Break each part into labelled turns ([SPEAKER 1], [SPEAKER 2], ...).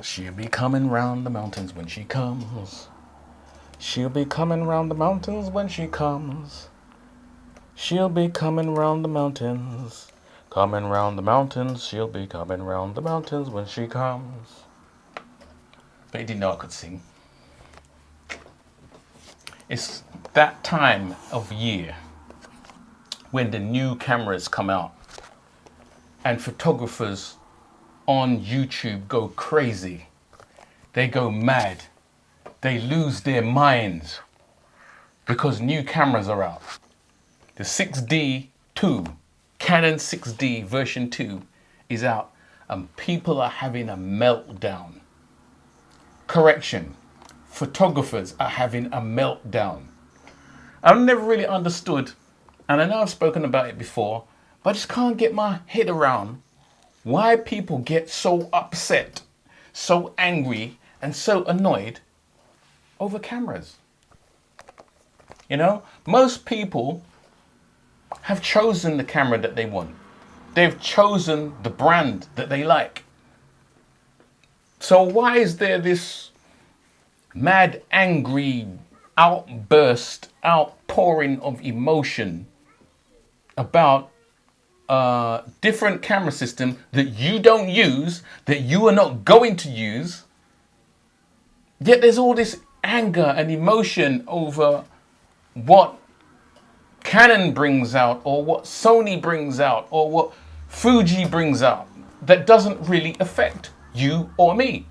[SPEAKER 1] She'll be coming round the mountains when she comes. She'll be coming round the mountains when she comes. She'll be coming round the mountains. Coming round the mountains. She'll be coming round the mountains when she comes. But he didn't know I could sing. It's that time of year when the new cameras come out and photographers on YouTube go crazy. They go mad. They lose their minds because new cameras are out. The 6D 2, Canon 6D version 2 is out and people are having a meltdown. Correction, photographers are having a meltdown. I've never really understood, and I know I've spoken about it before, but I just can't get my head around why people get so upset, so angry, and so annoyed over cameras. You know, most people have chosen the camera that they want. They've chosen the brand that they like. So why is there this mad, angry outburst, outpouring of emotion about a different camera system that you don't use, that you are not going to use? Yet there's all this anger and emotion over what Canon brings out or what Sony brings out or what Fuji brings out that doesn't really affect you or me.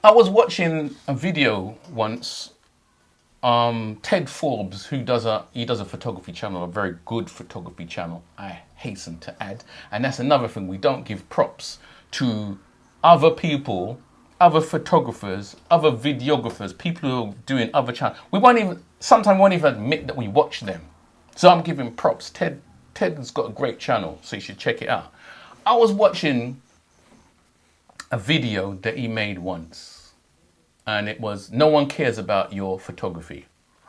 [SPEAKER 1] I was watching a video once, Ted Forbes, who does a photography channel, a very good photography channel, I hasten to add. And that's another thing, we don't give props to other people, other photographers, other videographers, people who are doing other channels. Sometimes won't even admit that we watch them. So I'm giving props. Ted's got a great channel, so you should check it out. I was watching a video that he made once, and it was "No one cares about your photography,"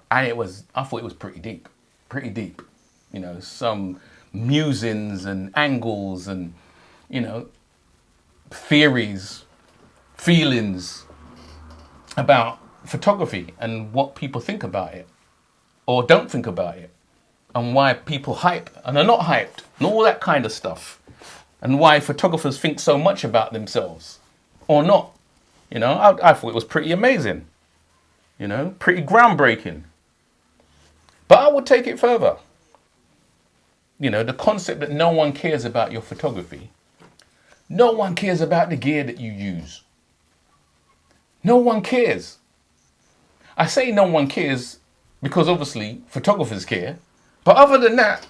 [SPEAKER 1] and I thought it was pretty deep. You know, some musings and angles and, you know, theories, feelings about photography and what people think about it or don't think about it, and why people hype and are not hyped and all that kind of stuff, and why photographers think so much about themselves or not. You know, I thought it was pretty amazing, you know, pretty groundbreaking. But I would take it further. You know, the concept that no one cares about your photography. No one cares about the gear that you use. No one cares. I say no one cares because obviously photographers care. But other than that,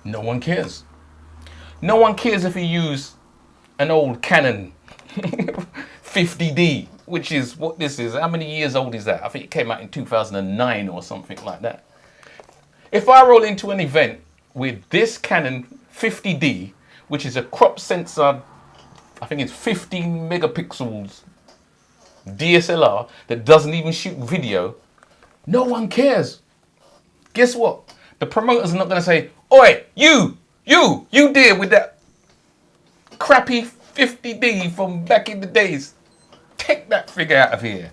[SPEAKER 1] no one cares. No one cares if you use an old Canon 50D, which is what this is. How many years old is that? I think it came out in 2009 or something like that. If I roll into an event with this Canon 50D, which is a crop sensor, I think it's 15 megapixels DSLR that doesn't even shoot video, no one cares. Guess what? The promoters are not going to say, "Oi, you dear with that crappy 50D from back in the days. Take that figure out of here.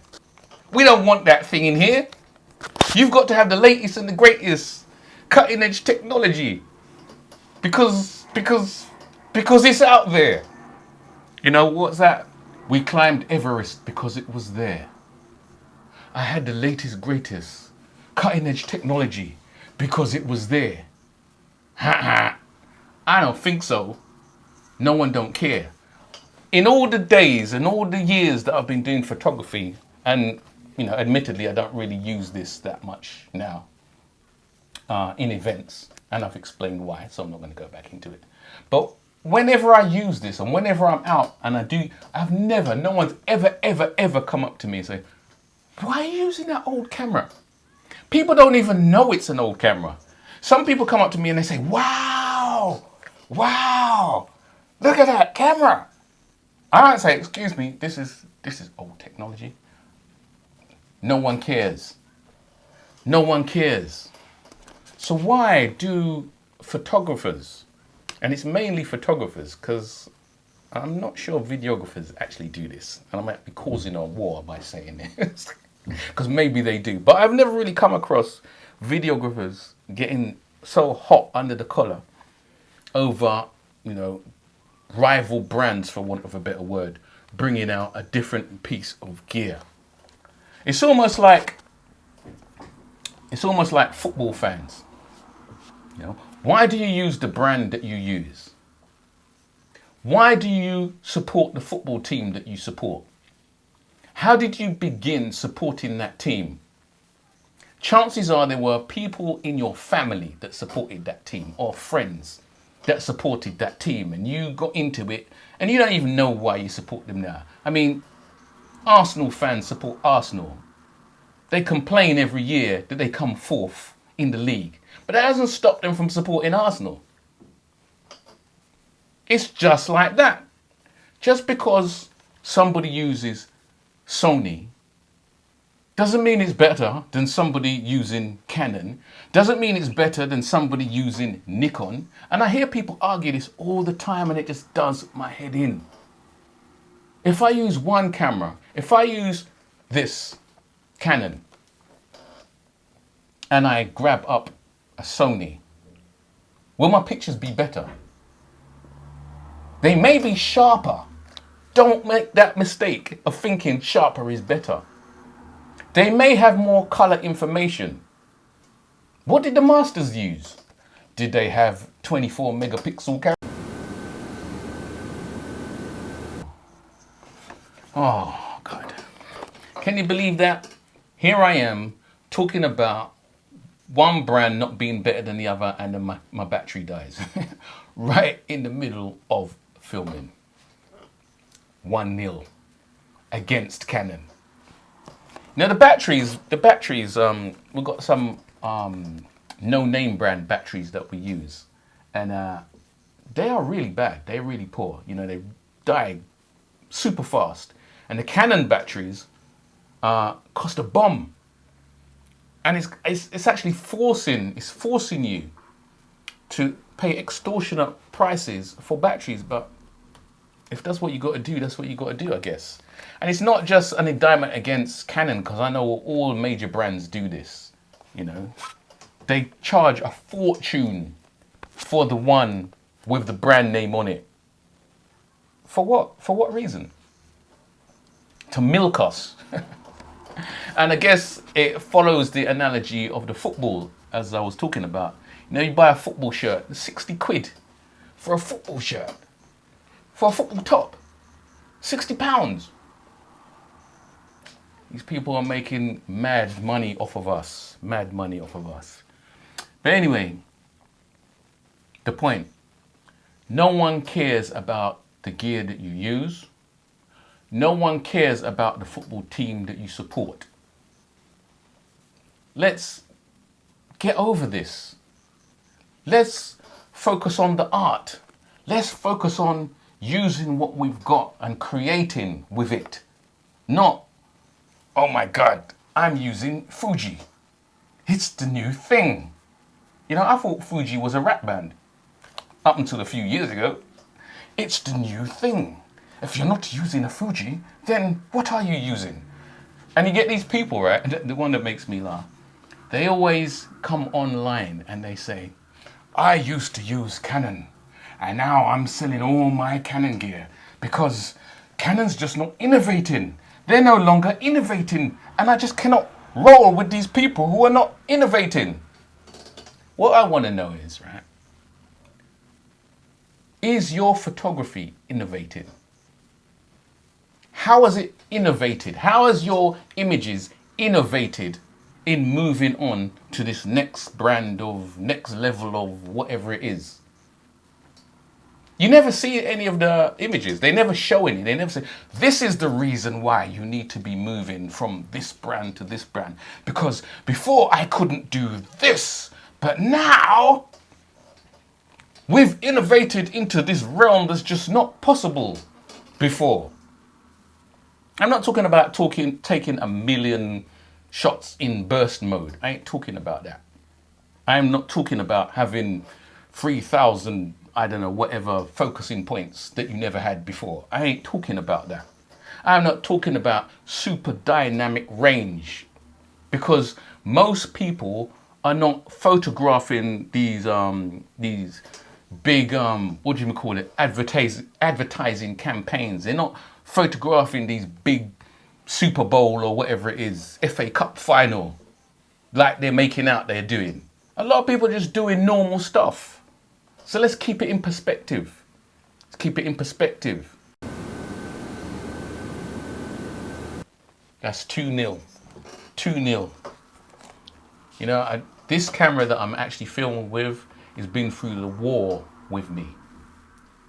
[SPEAKER 1] We don't want that thing in here. You've got to have the latest and the greatest cutting edge technology because it's out there." You know, what's that? We climbed Everest because it was there. I had the latest, greatest cutting edge technology because it was there. I don't think so. No one don't care. In all the days and all the years that I've been doing photography, and, you know, admittedly, I don't really use this that much now in events, and I've explained why, so I'm not going to go back into it. But whenever I use this and whenever I'm out and no one's ever come up to me and say, "Why are you using that old camera?" People don't even know it's an old camera. Some people come up to me and they say, wow, look at that camera. I might say, "Excuse me, this is old technology." No one cares. No one cares. So why do photographers, and it's mainly photographers, because I'm not sure videographers actually do this, and I might be causing a war by saying this, because maybe they do. But I've never really come across videographers getting so hot under the collar over, you know, rival brands, for want of a better word, bringing out a different piece of gear. It's almost like football fans. You know, why do you use the brand that you use? Why do you support the football team that you support? How did you begin supporting that team? Chances are there were people in your family that supported that team, or friends that supported that team, and you got into it and you don't even know why you support them now. I mean, Arsenal fans support Arsenal. They complain every year that they come fourth in the league, but that hasn't stopped them from supporting Arsenal. It's just like that. Just because somebody uses Sony doesn't mean it's better than somebody using Canon. Doesn't mean it's better than somebody using Nikon. And I hear people argue this all the time, and it just does my head in. If I use one camera, if I use this Canon and I grab up a Sony, will my pictures be better? They may be sharper. Don't make that mistake of thinking sharper is better. They may have more color information. What did the masters use? Did they have 24 megapixel camera? Oh, God. Can you believe that? Here I am talking about one brand not being better than the other, and then my battery dies. Right in the middle of filming. 1-0 against Canon. Now the batteries, we've got some no-name brand batteries that we use, and they are really bad. They're really poor. You know, they die super fast. And the Canon batteries cost a bomb, and it's actually forcing you to pay extortionate prices for batteries. But if that's what you got to do, that's what you got to do, I guess. And it's not just an indictment against Canon, because I know all major brands do this. You know, they charge a fortune for the one with the brand name on it. For what? For what reason? To milk us. And I guess it follows the analogy of the football, as I was talking about. You know, you buy a football shirt, 60 quid for a football shirt. For a football top, £60. These people are making mad money off of us. Mad money off of us. But anyway, the point. No one cares about the gear that you use. No one cares about the football team that you support. Let's get over this. Let's focus on the art. Let's focus on using what we've got and creating with it. Not, oh my God, I'm using Fuji. It's the new thing. You know, I thought Fuji was a rap band up until a few years ago. It's the new thing. If you're not using a Fuji, then what are you using? And you get these people, right? The one that makes me laugh. They always come online and they say, I used to use Canon, and now I'm selling all my Canon gear because Canon's just not innovating. They're no longer innovating, and I just cannot roll with these people who are not innovating. What I want to know is, right, is your photography innovating? How has it innovated? How has your images innovated in moving on to this next brand of, next level of whatever it is? You never see any of the images. They never show any. They never say, this is the reason why you need to be moving from this brand to this brand. Because before I couldn't do this, but now we've innovated into this realm that's just not possible before. I'm not talking about taking a million shots in burst mode. I ain't talking about that. I'm not talking about having 3,000 I don't know, whatever focusing points that you never had before. I ain't talking about that. I'm not talking about super dynamic range, because most people are not photographing these big what do you call it, advertising campaigns. They're not photographing these big Super Bowl or whatever it is, FA Cup final, like they're making out they're doing. A lot of people are just doing normal stuff. So let's keep it in perspective. Let's keep it in perspective. That's 2-0. 2-0. You know, this camera that I'm actually filming with has been through the war with me.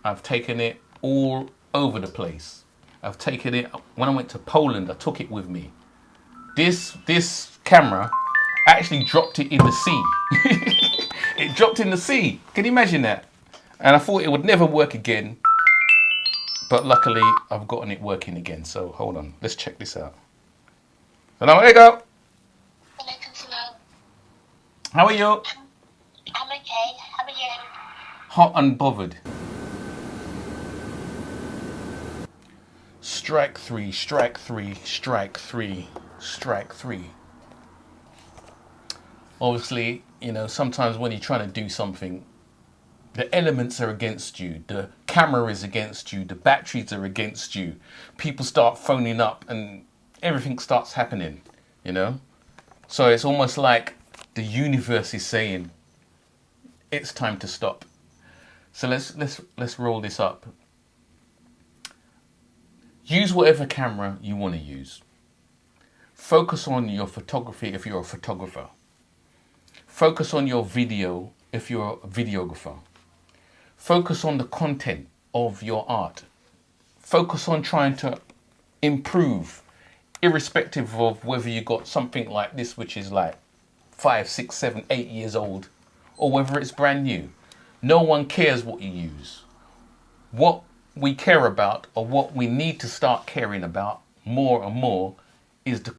[SPEAKER 1] I've taken it all over the place. I've taken it, when I went to Poland, I took it with me. This camera, I actually dropped it in the sea. It dropped in the sea. Can you imagine that? And I thought it would never work again. But luckily, I've gotten it working again. So hold on, let's check this out. Hello, there you go. How are you?
[SPEAKER 2] I'm okay. How are you?
[SPEAKER 1] Hot and bothered. Strike three, strike three, strike three, strike three. Obviously, you know, sometimes when you're trying to do something, the elements are against you, the camera is against you, the batteries are against you. People start phoning up and everything starts happening, you know? So it's almost like the universe is saying, it's time to stop. So let's roll this up. Use whatever camera you want to use. Focus on your photography if you're a photographer. Focus on your video if you're a videographer. Focus on the content of your art. Focus on trying to improve, irrespective of whether you got something like this, which is like 5, 6, 7, 8 years old, or whether it's brand new. No one cares what you use. What we care about, or what we need to start caring about more and more, is the